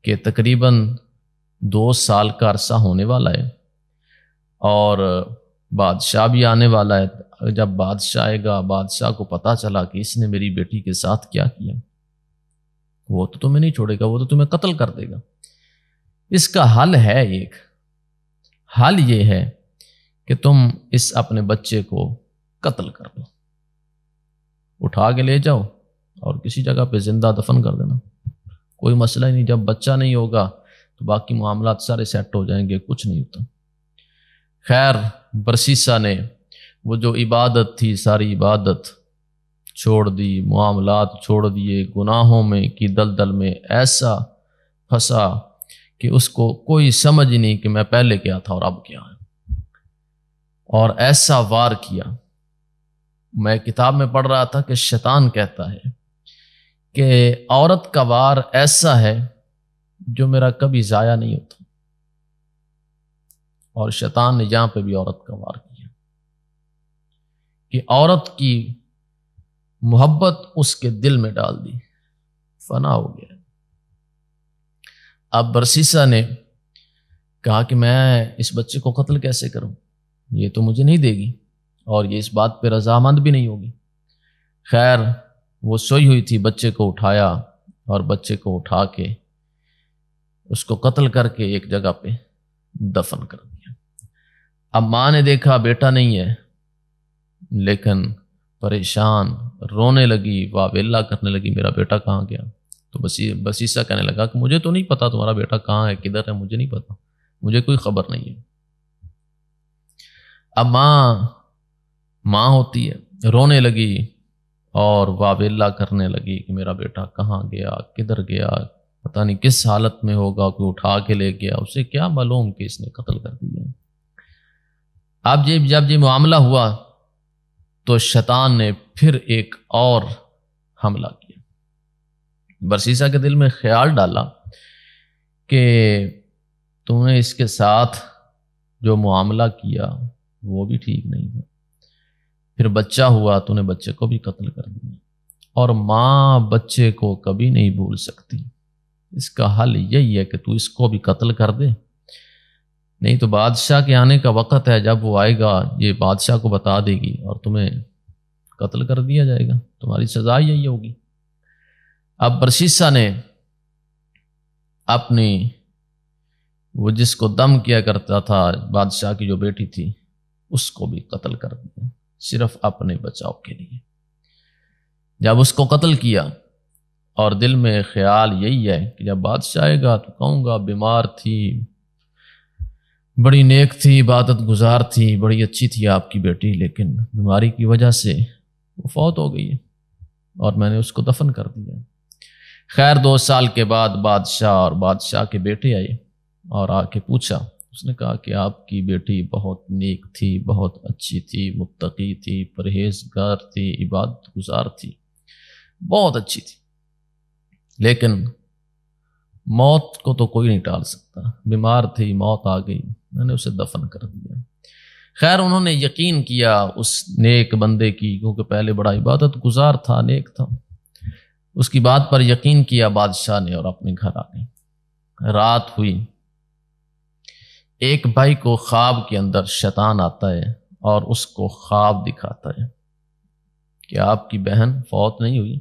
S2: کہ تقریباً 2 سال کا عرصہ ہونے والا ہے اور بادشاہ بھی آنے والا ہے۔ جب بادشاہ آئے گا، بادشاہ کو پتہ چلا کہ اس نے میری بیٹی کے ساتھ کیا کیا، وہ تو تمہیں نہیں چھوڑے گا، وہ تو تمہیں قتل کر دے گا۔ اس کا حل ہے، ایک حل یہ ہے کہ تم اس اپنے بچے کو قتل کر دو، اٹھا کے لے جاؤ اور کسی جگہ پہ زندہ دفن کر دینا، کوئی مسئلہ ہی نہیں۔ جب بچہ نہیں ہوگا تو باقی معاملات سارے سیٹ ہو جائیں گے، کچھ نہیں ہوتا۔ خیر برسیسا نے وہ جو عبادت تھی ساری عبادت چھوڑ دی، معاملات چھوڑ دیے، گناہوں میں کی دلدل میں ایسا پھنسا کہ اس کو کوئی سمجھ ہی نہیں کہ میں پہلے کیا تھا اور اب کیا ہے، اور ایسا وار کیا۔ میں کتاب میں پڑھ رہا تھا کہ شیطان کہتا ہے کہ عورت کا وار ایسا ہے جو میرا کبھی ضائع نہیں ہوتا، اور شیطان نے یہاں پہ بھی عورت کا وار کیا کہ عورت کی محبت اس کے دل میں ڈال دی، فنا ہو گیا۔ اب برسیسا نے کہا کہ میں اس بچے کو قتل کیسے کروں، یہ تو مجھے نہیں دے گی اور یہ اس بات پہ رضامند بھی نہیں ہوگی۔ خیر وہ سوئی ہوئی تھی، بچے کو اٹھایا اور بچے کو اٹھا کے اس کو قتل کر کے ایک جگہ پہ دفن کر دیا۔ اب ماں نے دیکھا بیٹا نہیں ہے، لیکن پریشان، رونے لگی، واہ ویلا کرنے لگی، میرا بیٹا کہاں گیا؟ تو بسیسا کہنے لگا کہ مجھے تو نہیں پتا تمہارا بیٹا کہاں ہے، کدھر ہے، مجھے نہیں پتا، مجھے کوئی خبر نہیں ہے۔ اب ماں ہوتی ہے، رونے لگی اور واویلا کرنے لگی کہ میرا بیٹا کہاں گیا، کدھر گیا، پتہ نہیں کس حالت میں ہوگا، کوئی اٹھا کے لے گیا، اسے کیا معلوم کہ اس نے قتل کر دیا۔ اب جب یہ معاملہ ہوا تو شیطان نے پھر ایک اور حملہ کیا۔ برسیسا کے دل میں خیال ڈالا کہ تم نے اس کے ساتھ جو معاملہ کیا وہ بھی ٹھیک نہیں تھا، پھر بچہ ہوا تو نے بچے کو بھی قتل کر دیا، اور ماں بچے کو کبھی نہیں بھول سکتی، اس کا حل یہی ہے کہ تو اس کو بھی قتل کر دے، نہیں تو بادشاہ کے آنے کا وقت ہے، جب وہ آئے گا یہ بادشاہ کو بتا دے گی اور تمہیں قتل کر دیا جائے گا، تمہاری سزا یہی ہوگی۔ اب برسیسا نے اپنی وہ جس کو دم کیا کرتا تھا بادشاہ کی جو بیٹی تھی اس کو بھی قتل کر دیا، صرف اپنے بچاؤ کے لیے۔ جب اس کو قتل کیا اور دل میں خیال یہی ہے کہ جب بادشاہ آئے گا تو کہوں گا بیمار تھی، بڑی نیک تھی، عبادت گزار تھی، بڑی اچھی تھی آپ کی بیٹی، لیکن بیماری کی وجہ سے وہ فوت ہو گئی ہے اور میں نے اس کو دفن کر دیا۔ خیر 2 سال کے بعد بادشاہ اور بادشاہ کے بیٹے آئے اور آ کے پوچھا، اس نے کہا کہ آپ کی بیٹی بہت نیک تھی، بہت اچھی تھی، متقی تھی، پرہیزگار تھی، عبادت گزار تھی، بہت اچھی تھی، لیکن موت کو تو کوئی نہیں ٹال سکتا، بیمار تھی، موت آ گئی، میں نے اسے دفن کر دیا۔ خیر انہوں نے یقین کیا اس نیک بندے کی، کیونکہ پہلے بڑا عبادت گزار تھا، نیک تھا، اس کی بات پر یقین کیا بادشاہ نے اور اپنے گھر آ گئے۔ رات ہوئی، ایک بھائی کو خواب کے اندر شیطان آتا ہے اور اس کو خواب دکھاتا ہے کہ آپ کی بہن فوت نہیں ہوئی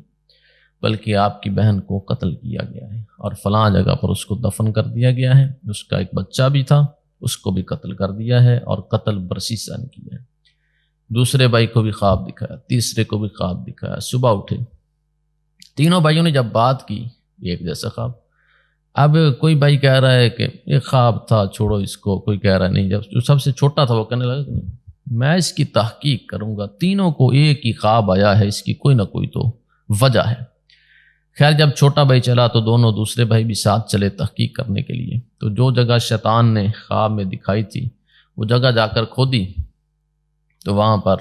S2: بلکہ آپ کی بہن کو قتل کیا گیا ہے اور فلاں جگہ پر اس کو دفن کر دیا گیا ہے، اس کا ایک بچہ بھی تھا اس کو بھی قتل کر دیا ہے اور قتل برسیسا نے کیا ہے۔ دوسرے بھائی کو بھی خواب دکھایا، تیسرے کو بھی خواب دکھایا، صبح اٹھے، تینوں بھائیوں نے جب بات کی ایک جیسا خواب۔ اب کوئی بھائی کہہ رہا ہے کہ یہ خواب تھا چھوڑو اس کو، کوئی کہہ رہا ہے نہیں، جب جو سب سے چھوٹا تھا وہ کہنے لگا کہ نہیں، میں اس کی تحقیق کروں گا، تینوں کو ایک ہی خواب آیا ہے، اس کی کوئی نہ کوئی تو وجہ ہے۔ خیر جب چھوٹا بھائی چلا تو دونوں دوسرے بھائی بھی ساتھ چلے تحقیق کرنے کے لیے، تو جو جگہ شیطان نے خواب میں دکھائی تھی وہ جگہ جا کر کھودی تو وہاں پر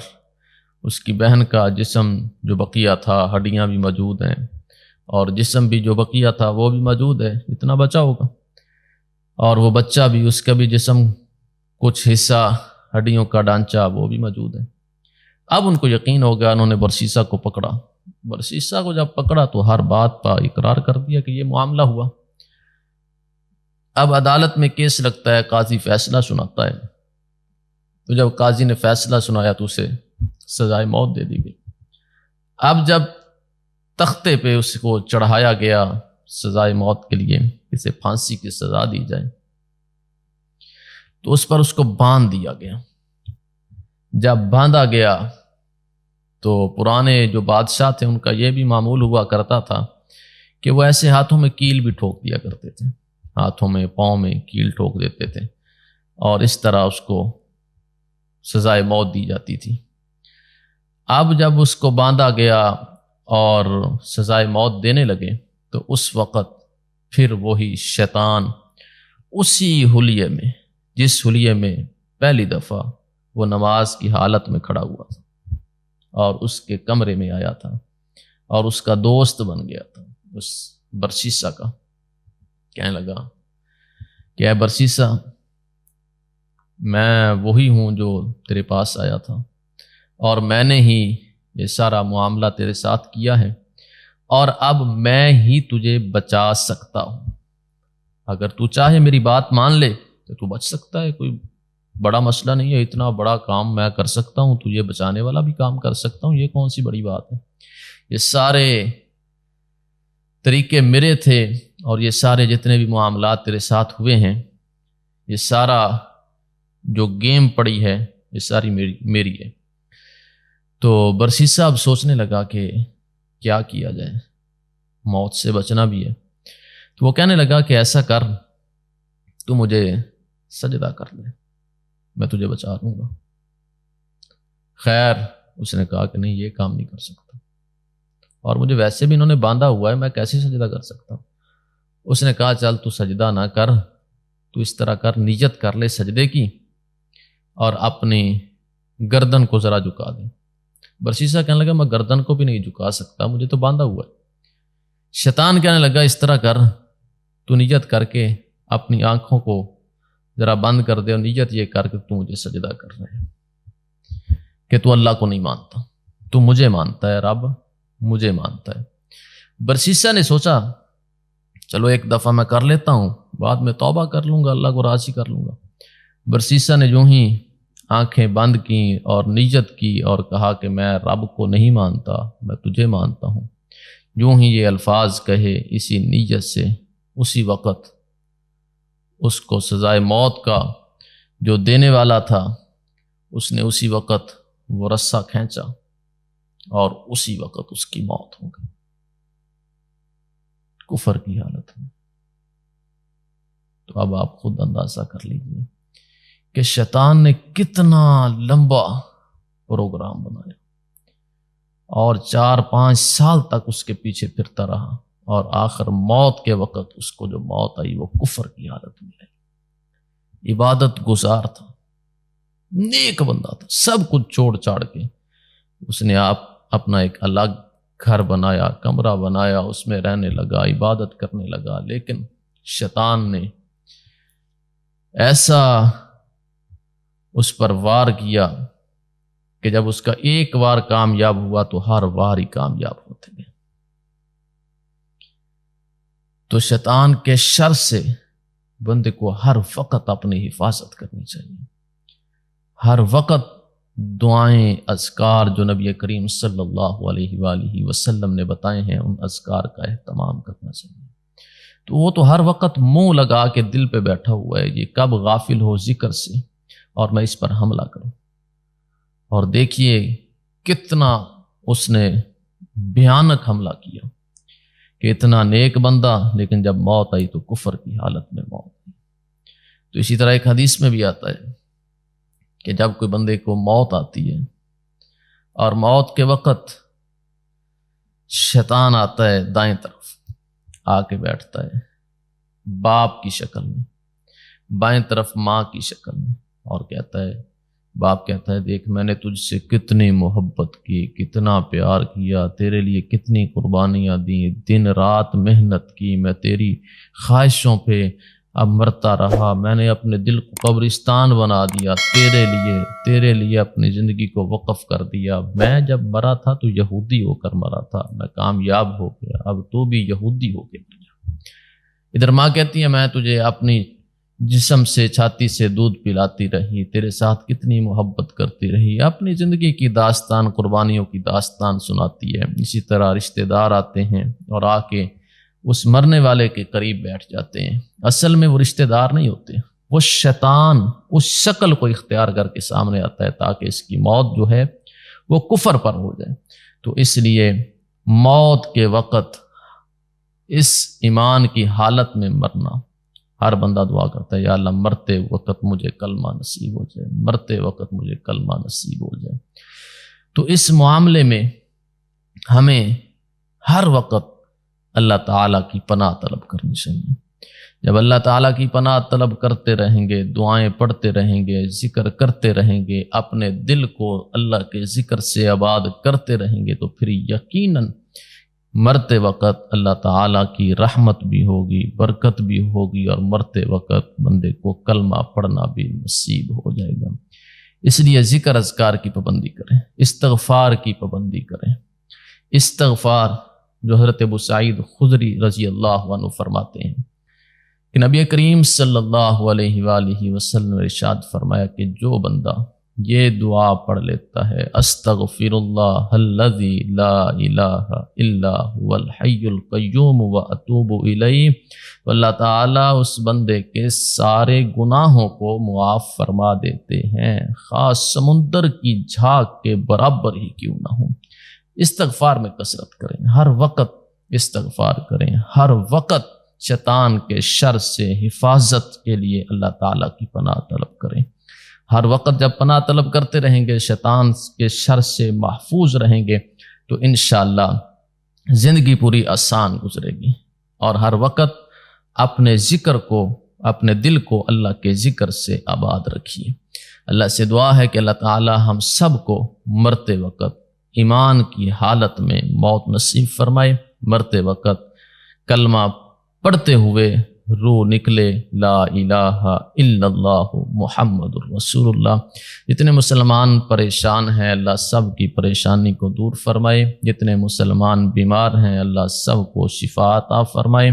S2: اس کی بہن کا جسم جو بقیہ تھا، ہڈیاں بھی موجود ہیں اور جسم بھی جو بقیہ تھا وہ بھی موجود ہے، اتنا بچا ہوگا، اور وہ بچہ بھی، اس کا بھی جسم کچھ حصہ ہڈیوں کا ڈھانچہ وہ بھی موجود ہے۔ اب ان کو یقین ہو گیا، انہوں نے برسیسا کو پکڑا۔ برسیسا کو جب پکڑا تو ہر بات پر اقرار کر دیا کہ یہ معاملہ ہوا۔ اب عدالت میں کیس لگتا ہے، قاضی فیصلہ سناتا ہے، تو جب قاضی نے فیصلہ سنایا تو اسے سزائے موت دے دی گئی۔ اب جب تختے پہ اس کو چڑھایا گیا سزائے موت کے لیے، اسے پھانسی کی سزا دی جائے، تو اس پر اس کو باندھ دیا گیا۔ جب باندھا گیا تو پرانے جو بادشاہ تھے ان کا یہ بھی معمول ہوا کرتا تھا کہ وہ ایسے ہاتھوں میں کیل بھی ٹھوک دیا کرتے تھے، ہاتھوں میں پاؤں میں کیل ٹھوک دیتے تھے اور اس طرح اس کو سزائے موت دی جاتی تھی۔ اب جب اس کو باندھا گیا اور سزائے موت دینے لگے تو اس وقت پھر وہی شیطان اسی حلیے میں، جس حلیے میں پہلی دفعہ وہ نماز کی حالت میں کھڑا ہوا تھا اور اس کے کمرے میں آیا تھا اور اس کا دوست بن گیا تھا، اس برسیسا کا، کہنے لگا کہ اے برسیسا، میں وہی ہوں جو تیرے پاس آیا تھا اور میں نے ہی یہ سارا معاملہ تیرے ساتھ کیا ہے اور اب میں ہی تجھے بچا سکتا ہوں، اگر تو چاہے میری بات مان لے تو تو بچ سکتا ہے، کوئی بڑا مسئلہ نہیں ہے، اتنا بڑا کام میں کر سکتا ہوں، تجھے بچانے والا بھی کام کر سکتا ہوں، یہ کون سی بڑی بات ہے، یہ سارے طریقے میرے تھے اور یہ سارے جتنے بھی معاملات تیرے ساتھ ہوئے ہیں، یہ سارا جو گیم پڑی ہے یہ ساری میری ہے۔ تو برسیسا اب سوچنے لگا کہ کیا کیا جائے، موت سے بچنا بھی ہے. تو وہ کہنے لگا کہ ایسا کر، تو مجھے سجدہ کر دے، میں تجھے بچا لوں گا. خیر اس نے کہا کہ نہیں، یہ کام نہیں کر سکتا، اور مجھے ویسے بھی انہوں نے باندھا ہوا ہے، میں کیسے سجدہ کر سکتا ہوں. اس نے کہا چل تو سجدہ نہ کر، تو اس طرح کر، نیت کر لے سجدے کی اور اپنی گردن کو ذرا جھکا دے. برسیسا کہنے لگا میں گردن کو بھی نہیں جھکا سکتا، مجھے تو باندھا ہوا ہے. شیطان کہنے لگا اس طرح کر، تو نیت کر کے اپنی آنکھوں کو ذرا بند کر دے اور نیت یہ کر کے تو مجھے سجدہ کر رہے ہیں کہ تو اللہ کو نہیں مانتا، تو مجھے مانتا ہے، رب مجھے مانتا ہے. برسیسا نے سوچا چلو ایک دفعہ میں کر لیتا ہوں، بعد میں توبہ کر لوں گا، اللہ کو راضی کر لوں گا. برسیسا نے جو ہی آنکھیں بند کی اور نیت کی اور کہا کہ میں رب کو نہیں مانتا، میں تجھے مانتا ہوں، جو ہی یہ الفاظ کہے اسی نیت سے، اسی وقت اس کو سزائے موت کا جو دینے والا تھا اس نے اسی وقت وہ رسہ کھینچا اور اسی وقت اس کی موت ہو گئی، کفر کی حالت میں. تو اب آپ خود اندازہ کر لیجئے کہ شیطان نے کتنا لمبا پروگرام بنایا اور 4-5 سال تک اس کے پیچھے پھرتا رہا، اور آخر موت کے وقت اس کو جو موت آئی وہ کفر کی حالت میں آئی. عبادت گزار تھا، نیک بندہ تھا، سب کچھ چھوڑ چھاڑ کے اس نے اپنا ایک الگ گھر بنایا، کمرہ بنایا، اس میں رہنے لگا، عبادت کرنے لگا. لیکن شیطان نے ایسا اس پر وار کیا کہ جب اس کا ایک وار کامیاب ہوا تو ہر وار ہی کامیاب ہوتے گئے. تو شیطان کے شر سے بندے کو ہر وقت اپنی حفاظت کرنی چاہیے، ہر وقت دعائیں، اذکار جو نبی کریم صلی اللہ علیہ وآلہ وسلم نے بتائے ہیں ان اذکار کا اہتمام کرنا چاہیے. تو وہ تو ہر وقت منہ لگا کے دل پہ بیٹھا ہوا ہے، یہ کب غافل ہو ذکر سے اور میں اس پر حملہ کروں. اور دیکھیے کتنا اس نے بھیانک حملہ کیا کہ اتنا نیک بندہ، لیکن جب موت آئی تو کفر کی حالت میں موت آئی. تو اسی طرح ایک حدیث میں بھی آتا ہے کہ جب کوئی بندے کو موت آتی ہے اور موت کے وقت شیطان آتا ہے دائیں طرف آ کے بیٹھتا ہے باپ کی شکل میں، بائیں طرف ماں کی شکل میں، اور کہتا ہے، باپ کہتا ہے دیکھ میں نے تجھ سے کتنی محبت کی، کتنا پیار کیا، تیرے لیے کتنی قربانیاں دیں، دن رات محنت کی، میں تیری خواہشوں پہ اب مرتا رہا، میں نے اپنے دل کو قبرستان بنا دیا تیرے لیے اپنی زندگی کو وقف کر دیا. میں جب مرا تھا تو یہودی ہو کر مرا تھا، میں کامیاب ہو گیا، اب تو بھی یہودی ہو کے مر جا. ادھر ماں کہتی ہے میں تجھے اپنی جسم سے، چھاتی سے دودھ پلاتی رہی، تیرے ساتھ کتنی محبت کرتی رہی، اپنی زندگی کی داستان، قربانیوں کی داستان سناتی ہے. اسی طرح رشتہ دار آتے ہیں اور آ کے اس مرنے والے کے قریب بیٹھ جاتے ہیں. اصل میں وہ رشتہ دار نہیں ہوتے، وہ شیطان اس شکل کو اختیار کر کے سامنے آتا ہے تاکہ اس کی موت جو ہے وہ کفر پر ہو جائے. تو اس لیے موت کے وقت اس ایمان کی حالت میں مرنا، ہر بندہ دعا کرتا ہے یا اللہ مرتے وقت مجھے کلمہ نصیب ہو جائے، مرتے وقت مجھے کلمہ نصیب ہو جائے. تو اس معاملے میں ہمیں ہر وقت اللہ تعالیٰ کی پناہ طلب کرنی چاہیے. جب اللہ تعالیٰ کی پناہ طلب کرتے رہیں گے، دعائیں پڑھتے رہیں گے، ذکر کرتے رہیں گے، اپنے دل کو اللہ کے ذکر سے آباد کرتے رہیں گے، تو پھر یقیناً مرتے وقت اللہ تعالیٰ کی رحمت بھی ہوگی، برکت بھی ہوگی، اور مرتے وقت بندے کو کلمہ پڑھنا بھی نصیب ہو جائے گا. اس لیے ذکر اذکار کی پابندی کریں، استغفار کی پابندی کریں. استغفار جو حضرت ابو سعید خدری رضی اللہ عنہ فرماتے ہیں کہ نبی کریم صلی اللہ علیہ وآلہ وسلم نے ارشاد فرمایا کہ جو بندہ یہ دعا پڑھ لیتا ہے، استغفر اللہ الذی لا الہ الا هو الحی القیوم واتوب الیہ، تو اللہ تعالیٰ اس بندے کے سارے گناہوں کو معاف فرما دیتے ہیں، خاص سمندر کی جھاگ کے برابر ہی کیوں نہ ہوں. استغفار میں کثرت کریں، ہر وقت استغفار کریں، ہر وقت شیطان کے شر سے حفاظت کے لیے اللہ تعالیٰ کی پناہ طلب کریں۔ ہر وقت جب پناہ طلب کرتے رہیں گے، شیطان کے شر سے محفوظ رہیں گے، تو انشاءاللہ زندگی پوری آسان گزرے گی۔ اور ہر وقت اپنے ذکر کو، اپنے دل کو اللہ کے ذکر سے آباد رکھیے۔ اللہ سے دعا ہے کہ اللہ تعالی ہم سب کو مرتے وقت ایمان کی حالت میں موت نصیب فرمائے، مرتے وقت کلمہ پڑھتے ہوئے روح نکلے لا الہ الا اللہ محمد الرسول اللہ۔ جتنے مسلمان پریشان ہیں اللہ سب کی پریشانی کو دور فرمائے، جتنے مسلمان بیمار ہیں اللہ سب کو شفا عطا فرمائے،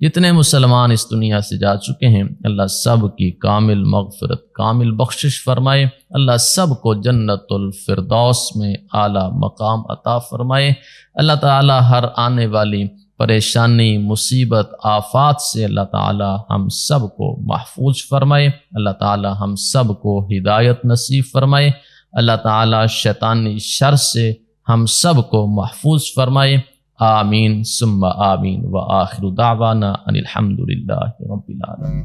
S2: جتنے مسلمان اس دنیا سے جا چکے ہیں اللہ سب کی کامل مغفرت، کامل بخشش فرمائے، اللہ سب کو جنت الفردوس میں اعلیٰ مقام عطا فرمائے۔ اللہ تعالی ہر آنے والی پریشانی، مصیبت، آفات سے اللہ تعالی ہم سب کو محفوظ فرمائے، اللہ تعالی ہم سب کو ہدایت نصیب فرمائے، اللہ تعالی شیطانی شر سے ہم سب کو محفوظ فرمائے۔ آمین ثم آمین وآخر دعوانا ان الحمد للہ رب العالمین۔